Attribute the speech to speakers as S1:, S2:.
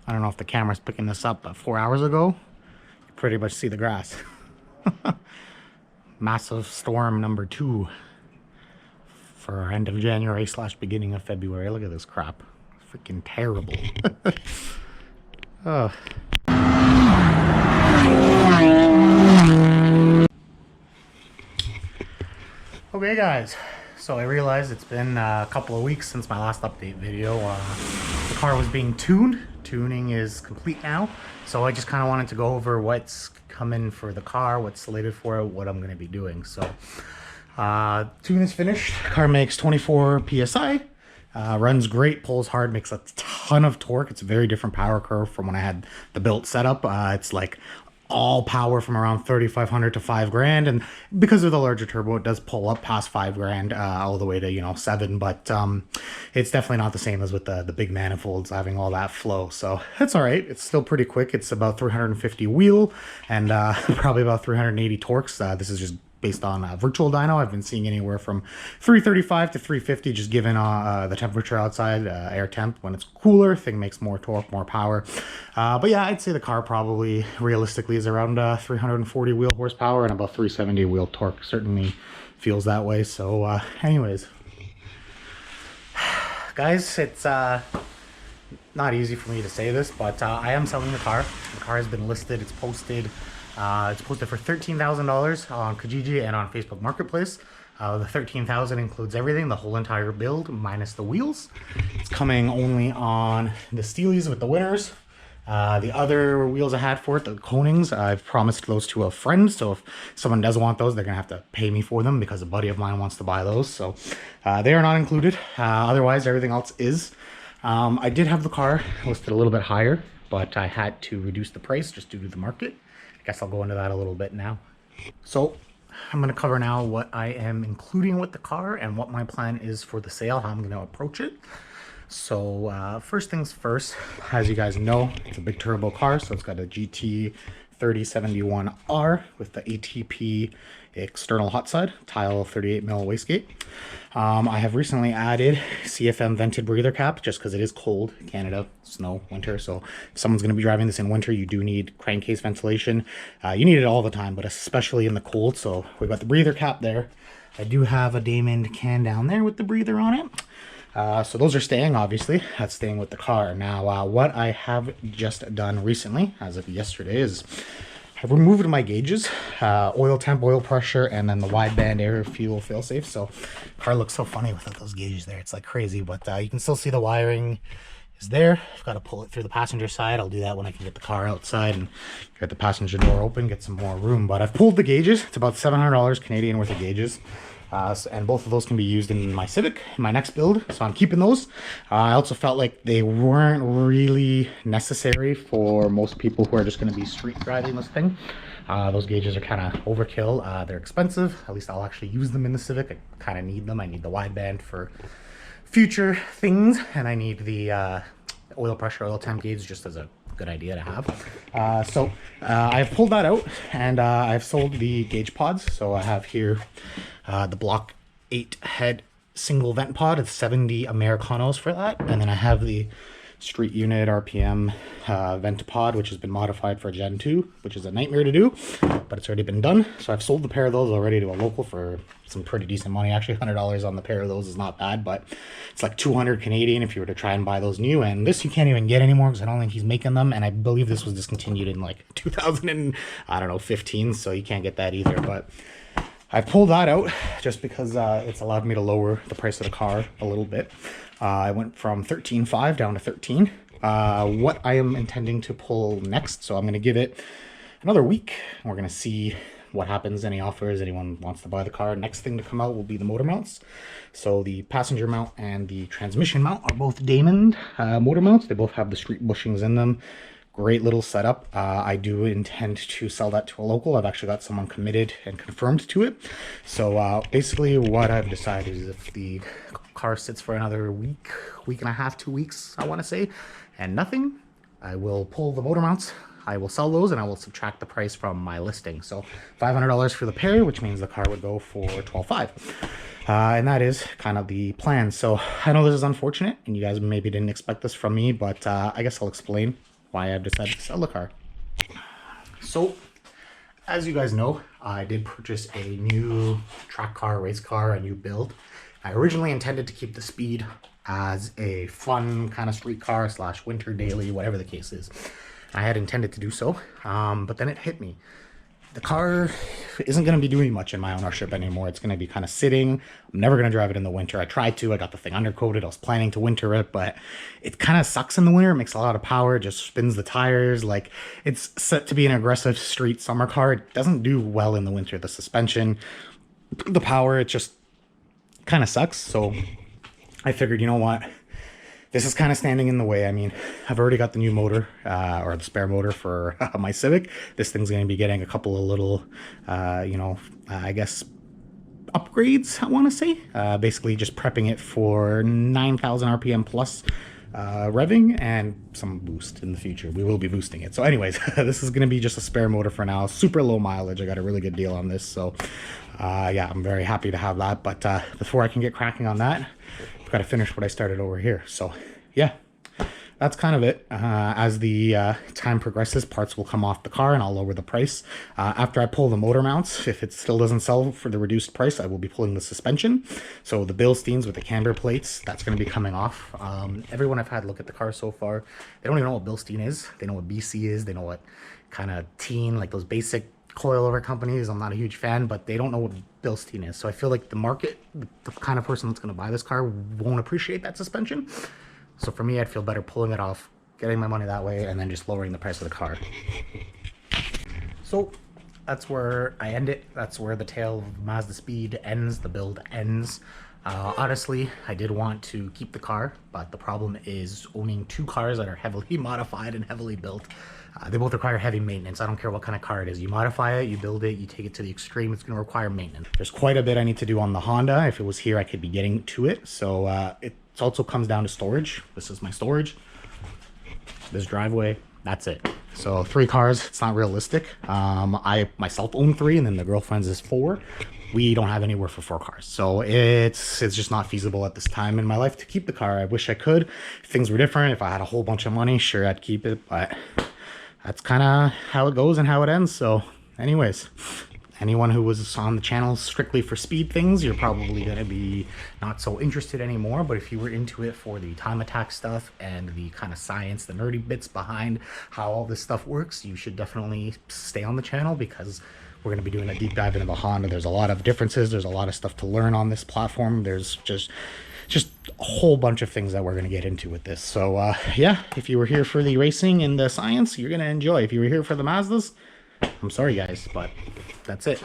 S1: I don't know if the camera's picking this up, but 4 hours ago, you pretty much see the grass. Massive storm number 2 for end of January / beginning of February. Look at this crap. Freaking terrible. Oh. Okay guys, so I realized it's been a couple of weeks since my last update video. The car was being tuned. Tuning is complete now, so I just kind of wanted to go over what's coming for the car, what's slated for it, what I'm going to be doing. So tune is finished. Car makes 24 psi, runs great, pulls hard, makes a ton of torque. It's a very different power curve from when I had the built setup. It's like all power from around 3,500 to 5 grand, and because of the larger turbo, it does pull up past 5 grand, all the way to, you know, 7. But it's definitely not the same as with the big manifolds having all that flow. So that's all right. It's still pretty quick. It's about 350 wheel and probably about 380 torques. This is just based on virtual dyno. I've been seeing anywhere from 335 to 350, just given the temperature outside, air temp. When it's cooler, thing makes more torque, more power. But yeah, I'd say the car probably realistically is around 340 wheel horsepower and about 370 wheel torque. Certainly feels that way. So anyways, guys, it's not easy for me to say this, but I am selling the car. The car has been listed. It's posted. It's posted for $13,000 on Kijiji and on Facebook Marketplace. The $13,000 includes everything, the whole entire build minus the wheels. It's coming only on the Steelies with the winners. The other wheels I had for it, the Konings, I've promised those to a friend. So if someone does want those, they're gonna have to pay me for them because a buddy of mine wants to buy those. So they are not included. Otherwise, everything else is. I did have the car listed a little bit higher, but I had to reduce the price just due to the market. I guess I'll go into that a little bit now. So I'm going to cover now what I am including with the car and what my plan is for the sale, how I'm going to approach it. So first things first, as you guys know, it's a big turbo car. So it's got a GT 3071R with the ATP external hot side, tile 38mm wastegate. I have recently added CFM vented breather cap just because it is cold, Canada, snow, winter. So if someone's going to be driving this in winter, you do need crankcase ventilation. You need it all the time, but especially in the cold. So we've got the breather cap there. I do have a Damon can down there with the breather on it. So those are staying, obviously. That's staying with the car. Now, what I have just done recently, as of yesterday, is I've removed my gauges, oil temp, oil pressure, and then the wideband air fuel failsafe. So car looks so funny without those gauges there. It's like crazy, but you can still see the wiring is there. I've got to pull it through the passenger side. I'll do that when I can get the car outside and get the passenger door open, get some more room. But I've pulled the gauges. It's about $700 Canadian worth of gauges. And both of those can be used in my Civic, in my next build, so I'm keeping those. I also felt like they weren't really necessary for most people who are just going to be street driving this thing. Those gauges are kind of overkill. They're expensive. At least I'll actually use them in the Civic. I kind of need them. I need the wideband for future things, and I need the oil pressure, oil temp gauge just as a good idea to have. So I've pulled that out, and I've sold the gauge pods. So I have here the Block 8 head single vent pod. It's 70 Americanos for that. And then I have the street unit RPM vent pod, which has been modified for Gen 2, which is a nightmare to do, but it's already been done. So I've sold the pair of those already to a local for some pretty decent money. Actually, $100 on the pair of those is not bad, but it's like 200 Canadian if you were to try and buy those new. And this you can't even get anymore because I don't think he's making them. And I believe this was discontinued in like 2015, so you can't get that either. But I pulled that out just because it's allowed me to lower the price of the car a little bit. I went from 13.5 down to 13. What I am intending to pull next, so I'm going to give it another week. We're going to see what happens, any offers, anyone wants to buy the car. Next thing to come out will be the motor mounts. So the passenger mount and the transmission mount are both Damon motor mounts. They both have the street bushings in them. Great little setup. I do intend to sell that to a local. I've actually got someone committed and confirmed to it. So basically what I've decided is if the car sits for another week, week and a half, 2 weeks, I want to say, and nothing, I will pull the motor mounts. I will sell those and I will subtract the price from my listing. So $500 for the pair, which means the car would go for $12,500. And that is kind of the plan. So I know this is unfortunate and you guys maybe didn't expect this from me, but I guess I'll explain. why I've decided to sell the car. So, as you guys know, I did purchase a new track car, race car, a new build. I originally intended to keep the Speed as a fun kind of street car / winter daily, whatever the case is. I had intended to do so, but then it hit me. The car isn't going to be doing much in my ownership anymore. It's going to be kind of sitting. I'm never going to drive it in the winter. I tried to. I got the thing undercoated. I was planning to winter it, but it kind of sucks in the winter. It makes a lot of power. It just spins the tires. Like, it's set to be an aggressive street summer car. It doesn't do well in the winter. The suspension, the power, it just kind of sucks. So I figured, you know what? This is kind of standing in the way. I mean, I've already got the new motor, or the spare motor for my Civic. This thing's going to be getting a couple of little, I guess, upgrades, I want to say. Basically just prepping it for 9,000 RPM plus revving and some boost in the future. We will be boosting it. So anyways, this is going to be just a spare motor for now. Super low mileage. I got a really good deal on this. So yeah, I'm very happy to have that. But before I can get cracking on that, got to finish what I started over here. So yeah, that's kind of it. As the time progresses, parts will come off the car and I'll lower the price. After I pull the motor mounts, if it still doesn't sell for the reduced price, I will be pulling the suspension. So the Bilsteins with the camber plates, that's going to be coming off. Everyone I've had look at the car so far, they don't even know what Bilstein is. They know what BC is. They know what kind of teen, like those basic coilover companies. I'm not a huge fan, but they don't know what Bilstein is. So I feel like the market, the kind of person that's going to buy this car won't appreciate that suspension. So for me, I'd feel better pulling it off, getting my money that way, and then just lowering the price of the car. So that's where I end it. That's where the tale of Mazdaspeed ends, the build ends. Honestly, I did want to keep the car, but the problem is owning two cars that are heavily modified and heavily built. They both require heavy maintenance. I don't care what kind of car it is. You modify it, you build it, you take it to the extreme, it's going to require maintenance. There's quite a bit I need to do on the Honda. If it was here, I could be getting to it. So it also comes down to storage. This is my storage. This driveway, that's it. So 3 cars, it's not realistic. I myself own 3, and then the girlfriend's is 4. We don't have anywhere for 4 cars. So it's just not feasible at this time in my life to keep the car. I wish I could. If things were different, if I had a whole bunch of money, sure, I'd keep it, but that's kind of how it goes and how it ends. So anyways, anyone who was on the channel strictly for speed things, you're probably going to be not so interested anymore. But if you were into it for the time attack stuff and the kind of science, the nerdy bits behind how all this stuff works, you should definitely stay on the channel, because we're going to be doing a deep dive into the Honda. There's a lot of differences. There's a lot of stuff to learn on this platform. There's just a whole bunch of things that we're going to get into with this. So yeah, if you were here for the racing and the science, you're going to enjoy. If you were here for the Mazdas, I'm sorry guys, but that's it.